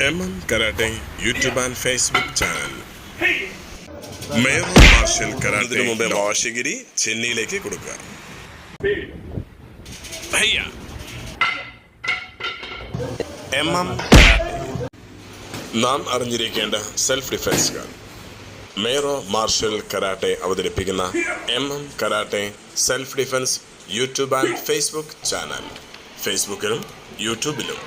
MM Karate YouTube and Facebook channel. മേയർ martial karate ഇതിനു മുമ്പേ വാശിഗിരി ചെന്നൈയിലേക്ക് കൊടുക്കുക. MM കരാട്ടെ നാം അറിഞ്ഞിരിക്കേണ്ട സെൽഫ് ഡിഫൻസുകൾ. മേയർ മാർഷൽ കരാട്ടെ അവതരിപ്പിക്കുന്ന MM karate self defence YouTube and Facebook channel. ഫേസ്ബുക്കിലും യൂട്യൂബിലും